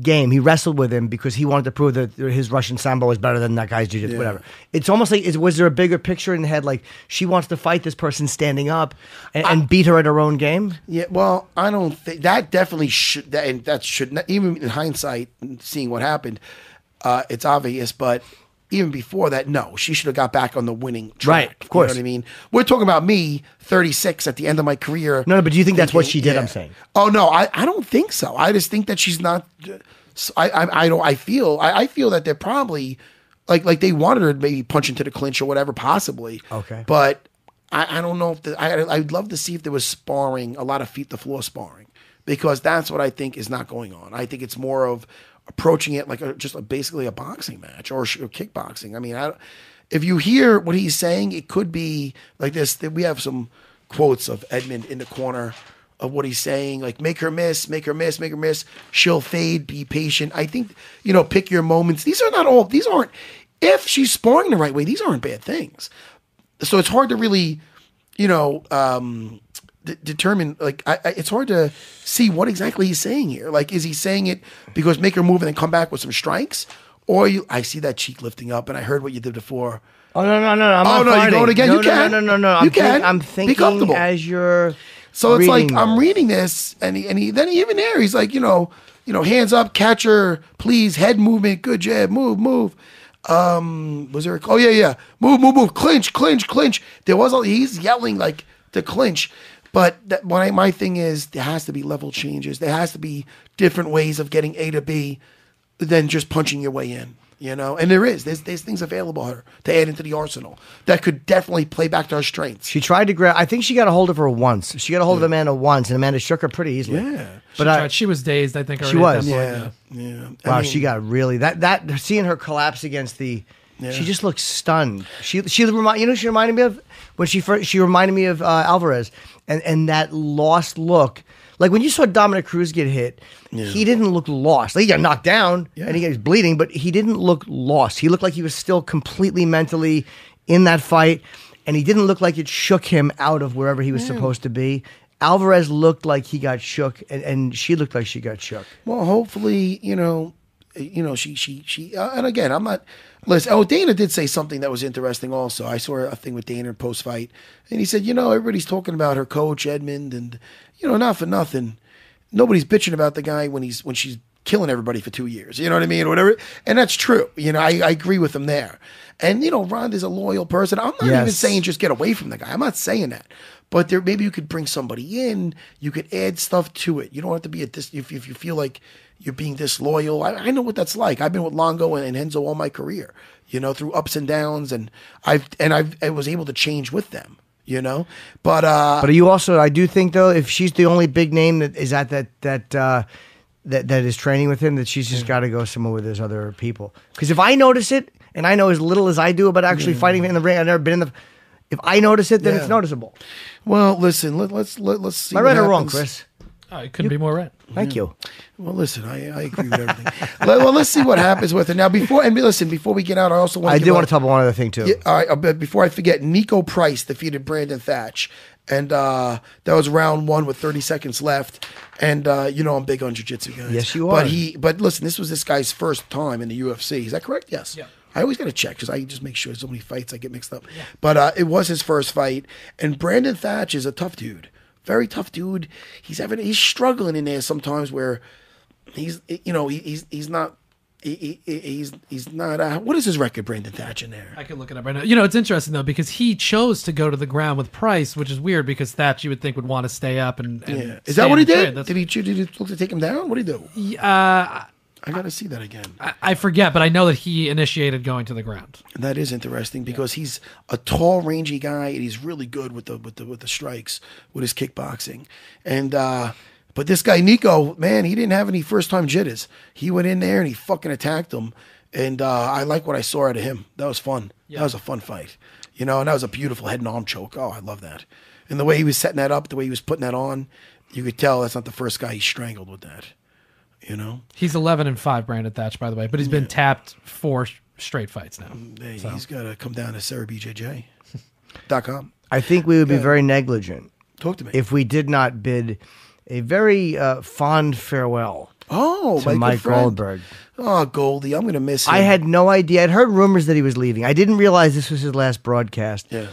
game. He wrestled with him because he wanted to prove that his Russian sambo was better than that guy's jiu-jitsu, whatever. It's almost like, was there a bigger picture in the head? Like, she wants to fight this person standing up and beat her at her own game? Yeah, well, I don't think that definitely should, and that should not, even in hindsight, seeing what happened, it's obvious, but even before that, no, she should have got back on the winning track. Right, of course. You know what I mean? We're talking about me, 36, at the end of my career. No, but do you think that's what she did? I'm saying. Oh no, I don't think so. I just think that she's not. I feel that they're probably like they wanted her to maybe punch into the clinch or whatever, possibly. Okay. But I don't know if I'd love to see if there was sparring, a lot of feet to floor sparring, because that's what I think is not going on. I think it's more of approaching it like basically a boxing match or kickboxing. I mean, if you hear what he's saying, it could be like this. We have some quotes of Edmond in the corner of what he's saying, like make her miss, make her miss, make her miss. She'll fade, be patient. I think, pick your moments. These aren't, if she's sparring the right way, these aren't bad things. So it's hard to really, determine, like, it's hard to see what exactly he's saying here. Like, is he saying it because make her move and then come back with some strikes? Or I see that cheek lifting up, and I heard what you did before. Oh, no. I'm not you're going again? You can. No. I'm thinking be comfortable. As you're So it's like, this. I'm reading this, and then even there, he's like, hands up, catcher, please, head movement, good jab, move. Was there? Oh yeah, move, clinch. There was he's yelling like to clinch, but my thing is there has to be level changes. There has to be different ways of getting A to B than just punching your way in. And there's things available to add into the arsenal that could definitely play back to her strengths. She tried to grab. I think she got a hold of her once. She got a hold of Amanda once, and Amanda shook her pretty easily. Yeah, but she was dazed. I think she was. Yeah. Wow, she got really that. Seeing her collapse against the. Yeah. She just looked stunned. She reminded me of when she reminded me of Alvarez and that lost look. Like when you saw Dominic Cruz get hit, he didn't look lost. Like he got knocked down and he was bleeding, but he didn't look lost. He looked like he was still completely mentally in that fight, and he didn't look like it shook him out of wherever he was supposed to be. Alvarez looked like he got shook, and she looked like she got shook. Well, hopefully, she and again, I'm not. Listen, Dana did say something that was interesting also. I saw a thing with Dana post-fight, and he said, everybody's talking about her coach, Edmond, and, not for nothing. Nobody's bitching about the guy when she's killing everybody for 2 years. You know what I mean? Or whatever. And that's true. I agree with him there. And, Ronda's a loyal person. I'm not even saying just get away from the guy. I'm not saying that. But maybe you could bring somebody in. You could add stuff to it. You don't have to be if you feel like you're being disloyal. I know what that's like. I've been with Longo and Henzo all my career, through ups and downs, and I was able to change with them, But are you also? I do think though, if she's the only big name that is at that is training with him, that she's just got to go somewhere with hose other people. Because if I notice it, and I know as little as I do about actually fighting in the ring, I've never been in the. If I notice it, then it's noticeable. Well, listen, let's see. Am I right or wrong, Chris? Oh, it couldn't be more right. Thank you. Well, listen, I agree with everything. Let's see what happens with it. Now, before we get out, I also want to I did want to talk about one other thing, too. Yeah, all right, but before I forget, Nico Price defeated Brandon Thatch. And that was round 1 with 30 seconds left. And, I'm big on jiu-jitsu, guys. Yes, you are. But listen, this was this guy's first time in the UFC. Is that correct? Yes. Yeah. I always got to check because I just make sure there's so many fights I get mixed up. Yeah. But it was his first fight. And Brandon Thatch is a tough dude. Very tough dude. He's struggling in there sometimes where he's not. He's not. What is his record, Brandon Thatch, in there? I can look it up right now. It's interesting though because he chose to go to the ground with Price, which is weird because Thatch you would think would want to stay up and is that what he did? Did he look to take him down? What did he do? I got to see that again. I forget, but I know that he initiated going to the ground. And that is interesting because he's a tall, rangy guy, and he's really good with the strikes, with his kickboxing. And but this guy Nico, man, he didn't have any first time jitters. He went in there and he fucking attacked him. And I like what I saw out of him. That was fun. Yeah. That was a fun fight. And that was a beautiful head and arm choke. Oh, I love that. And the way he was setting that up, the way he was putting that on, you could tell that's not the first guy he strangled with that. He's 11-5, Brandon Thatch, by the way, but he's been tapped 4 straight fights now. Hey, so. He's got to come down to SerraBJJ.com. I think we would be very negligent. Talk to me. If we did not bid a very fond farewell Oh, to my Mike good friend. Goldberg. Oh, Goldie, I'm gonna miss him. I had no idea. I'd heard rumors that he was leaving. I didn't realize this was his last broadcast. Yeah.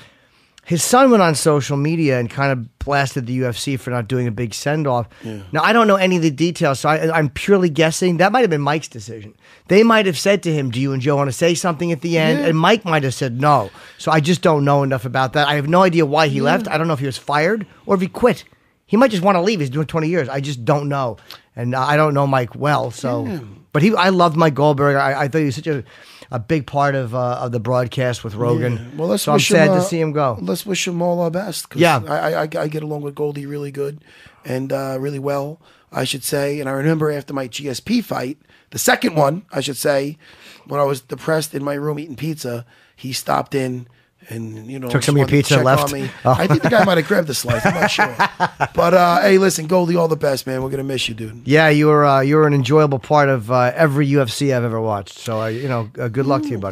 His son went on social media and kind of blasted the UFC for not doing a big send-off. Yeah. Now, I don't know any of the details, so I'm purely guessing. That might have been Mike's decision. They might have said to him, do you and Joe want to say something at the end? Yeah. And Mike might have said no. So I just don't know enough about that. I have no idea why he left. I don't know if he was fired or if he quit. He might just want to leave. He's doing 20 years. I just don't know. And I don't know Mike well, so... Yeah. But I loved Mike Goldberg. I thought he was such a big part of the broadcast with Rogan. Yeah. Well, let's so I'm wish sad him, to see him go. Let's wish him all our best. 'Cause Yeah. I get along with Goldie really good and really well, I should say. And I remember after my GSP fight, the second one, I should say, when I was depressed in my room eating pizza, he stopped in and, Took some of your wanted to pizza and check left? on me. Oh. I think the guy might have grabbed the slice. I'm not sure. But hey, listen, Goldie, all the best, man. We're gonna miss you, dude. Yeah, you were an enjoyable part of every UFC I've ever watched. So good luck to you, buddy.